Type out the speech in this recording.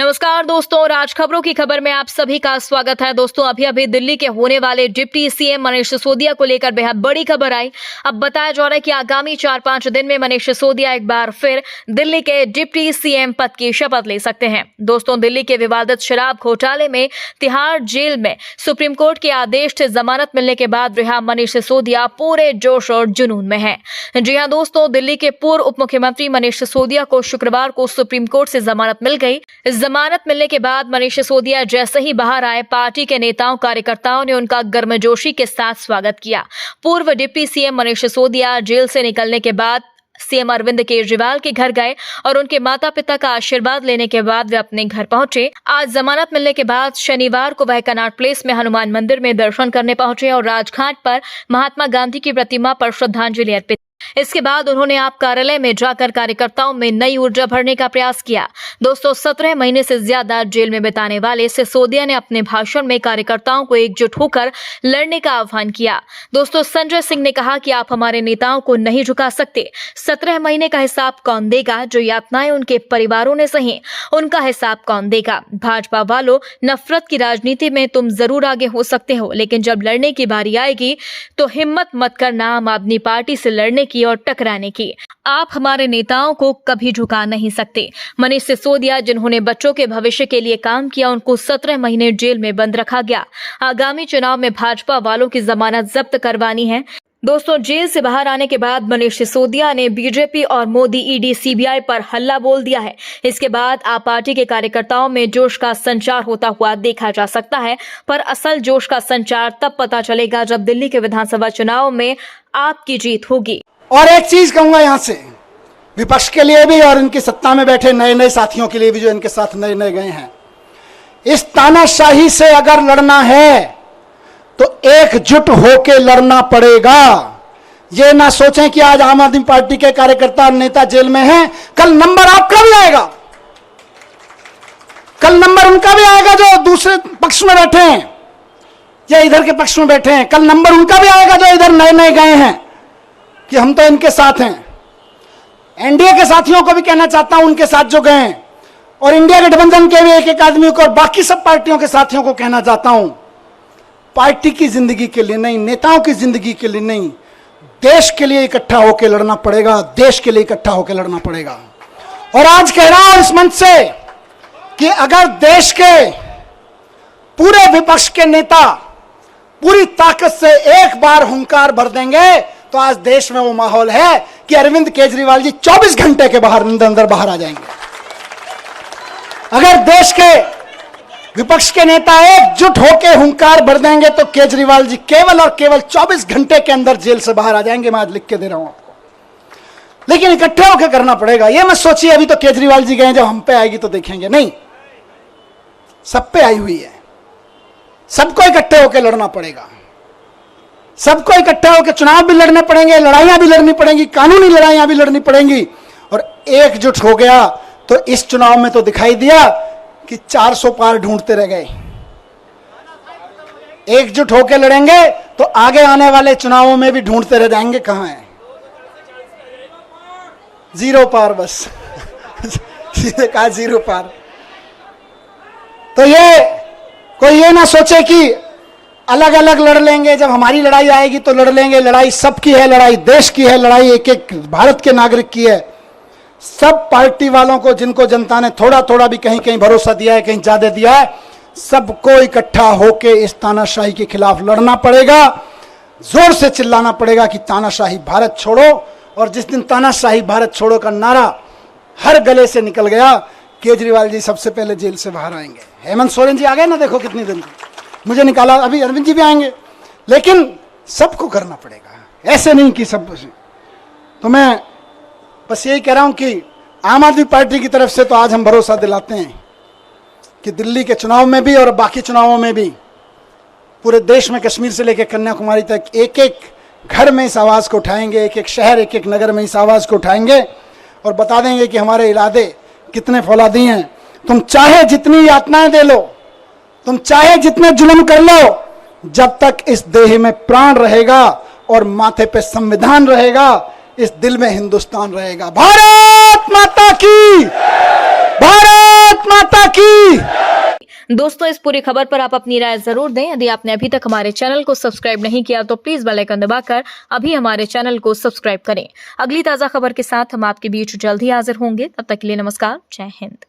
नमस्कार दोस्तों, राज खबरों की खबर में आप सभी का स्वागत है। दोस्तों, अभी दिल्ली के होने वाले डिप्टी सीएम मनीष सिसोदिया को लेकर बेहद बड़ी खबर आई। अब बताया जा रहा है कि आगामी 4-5 दिन में मनीष सिसोदिया एक बार फिर दिल्ली के डिप्टी सीएम पद की शपथ ले सकते हैं। दोस्तों, दिल्ली के विवादित शराब घोटाले में तिहाड़ जेल में सुप्रीम कोर्ट के आदेश से जमानत मिलने के बाद रिहा मनीष सिसोदिया पूरे जोश और जुनून में है। जी हां दोस्तों, दिल्ली के पूर्व उप मुख्यमंत्री मनीष सिसोदिया को शुक्रवार को सुप्रीम कोर्ट से जमानत मिल गई। जमानत मिलने के बाद मनीष सिसोदिया जैसे ही बाहर आए, पार्टी के नेताओं कार्यकर्ताओं ने उनका गर्मजोशी के साथ स्वागत किया। पूर्व deputy CM Manish Sisodia jail से निकलने के बाद सीएम अरविंद केजरीवाल के घर गए और उनके माता पिता का आशीर्वाद लेने के बाद वे अपने घर पहुंचे। आज जमानत मिलने के बाद शनिवार को वह कनॉट प्लेस में हनुमान मंदिर में दर्शन करने पहुंचे और राजघाट पर महात्मा गांधी की प्रतिमा पर श्रद्धांजलि अर्पित। इसके बाद उन्होंने आप कार्यालय में जाकर कार्यकर्ताओं में नई ऊर्जा भरने का प्रयास किया। दोस्तों, 17 महीने से ज्यादा जेल में बिताने वाले सिसोदिया ने अपने भाषण में कार्यकर्ताओं को एकजुट होकर लड़ने का आह्वान किया। दोस्तों, संजय सिंह ने कहा कि आप हमारे नेताओं को नहीं झुका सकते। 17 महीने का हिसाब कौन देगा? जो यातनाएं उनके परिवारों ने सही, उनका हिसाब कौन देगा? भाजपा वालों, नफरत की राजनीति में तुम जरूर आगे हो सकते हो, लेकिन जब लड़ने की बारी आएगी तो हिम्मत मत करना आम आदमी पार्टी से लड़ने की और टकराने की। आप हमारे नेताओं को कभी झुका नहीं सकते। मनीष सिसोदिया, जिन्होंने बच्चों के भविष्य के लिए काम किया, उनको 17 महीने जेल में बंद रखा गया। आगामी चुनाव में भाजपा वालों की जमानत जब्त करवानी है। दोस्तों, जेल से बाहर आने के बाद मनीष सिसोदिया ने बीजेपी और मोदी, ईडी, सीबीआई पर हल्ला बोल दिया है। इसके बाद आप पार्टी के कार्यकर्ताओं में जोश का संचार होता हुआ देखा जा सकता है, पर असल जोश का संचार तब पता चलेगा जब दिल्ली के विधानसभा चुनाव में आपकी जीत होगी। और एक चीज कहूंगा यहां से, विपक्ष के लिए भी और इनकी सत्ता में बैठे नए नए साथियों के लिए भी जो इनके साथ नए नए गए हैं, इस तानाशाही से अगर लड़ना है तो एकजुट होके लड़ना पड़ेगा। ये ना सोचें कि आज आम आदमी पार्टी के कार्यकर्ता और नेता जेल में हैं, कल नंबर आपका भी आएगा, कल नंबर उनका भी आएगा जो दूसरे पक्ष में बैठे हैं या इधर के पक्ष में बैठे हैं। कल नंबर उनका भी आएगा जो इधर नए नए गए हैं कि हम तो इनके साथ हैं। एनडीए के साथियों को भी कहना चाहता हूं, उनके साथ जो गए हैं, और इंडिया गठबंधन के भी एक एक आदमी को और बाकी सब पार्टियों के साथियों को कहना चाहता हूं, पार्टी की जिंदगी के लिए नहीं, नेताओं की जिंदगी के लिए नहीं, देश के लिए इकट्ठा होकर लड़ना पड़ेगा। देश के लिए इकट्ठा होकर लड़ना पड़ेगा। और आज कह रहा हूं इस मंच से कि अगर देश के पूरे विपक्ष के नेता पूरी ताकत से एक बार हुंकार भर देंगे तो आज देश में वो माहौल है कि अरविंद केजरीवाल जी 24 घंटे के अंदर बाहर आ जाएंगे। अगर देश के विपक्ष के नेता एकजुट होकर हुंकार भर देंगे तो केजरीवाल जी केवल और केवल 24 घंटे के अंदर जेल से बाहर आ जाएंगे। मैं आज लिख के दे रहा हूं आपको। लेकिन इकट्ठे होकर करना पड़ेगा। ये मत सोचिए अभी तो केजरीवाल जी गए, जब हम पे आएगी तो देखेंगे। नहीं, सब पे आई हुई है। सबको इकट्ठे होकर लड़ना पड़ेगा। सबको इकट्ठा होकर चुनाव भी लड़ने पड़ेंगे, लड़ाइयां भी लड़नी पड़ेंगी, कानूनी लड़ाइयां भी लड़नी पड़ेंगी। और एकजुट हो गया तो इस चुनाव में तो दिखाई दिया कि 400 पार ढूंढते रह गए। एकजुट होकर लड़ेंगे तो आगे आने वाले चुनावों में भी ढूंढते रह जाएंगे कहां है। 0 पार बस सीधे कहा 0 पार। तो ये कोई ये ना सोचे कि अलग अलग लड़ लेंगे, जब हमारी लड़ाई आएगी तो लड़ लेंगे। लड़ाई सबकी है, लड़ाई देश की है, लड़ाई एक एक भारत के नागरिक की है। सब पार्टी वालों को, जिनको जनता ने थोड़ा थोड़ा भी कहीं कहीं भरोसा दिया है, कहीं ज्यादा दिया है, सबको इकट्ठा होकर इस तानाशाही के खिलाफ लड़ना पड़ेगा। जोर से चिल्लाना पड़ेगा कि तानाशाही भारत छोड़ो। और जिस दिन तानाशाही भारत छोड़ो का नारा हर गले से निकल गया, केजरीवाल जी सबसे पहले जेल से बाहर आएंगे। हेमंत सोरेन जी आ गए ना, देखो कितनी दिन मुझे निकाला, अभी अरविंद जी भी आएंगे। लेकिन सबको करना पड़ेगा, ऐसे नहीं कि सब। तो मैं बस यही कह रहा हूं कि आम आदमी पार्टी की तरफ से तो आज हम भरोसा दिलाते हैं कि दिल्ली के चुनाव में भी और बाकी चुनावों में भी पूरे देश में, कश्मीर से लेकर कन्याकुमारी तक, एक एक घर में इस आवाज को उठाएंगे, एक एक शहर, एक एक नगर में इस आवाज को उठाएंगे और बता देंगे कि हमारे इरादे कितने फौलादी हैं। तुम चाहे जितनी यातनाएं दे लो, तुम चाहे जितने जुल्म कर लो, जब तक इस देह में प्राण रहेगा और माथे पे संविधान रहेगा, इस दिल में हिंदुस्तान रहेगा। भारत माता की, भारत माता की। की। दोस्तों, इस पूरी खबर पर आप अपनी राय जरूर दें। यदि आपने अभी तक हमारे चैनल को सब्सक्राइब नहीं किया तो प्लीज बेल आइकन दबाकर अभी हमारे चैनल को सब्सक्राइब करें। अगली ताजा खबर के साथ हम आपके बीच जल्द ही हाजिर होंगे। तब तक के लिए नमस्कार, जय हिंद।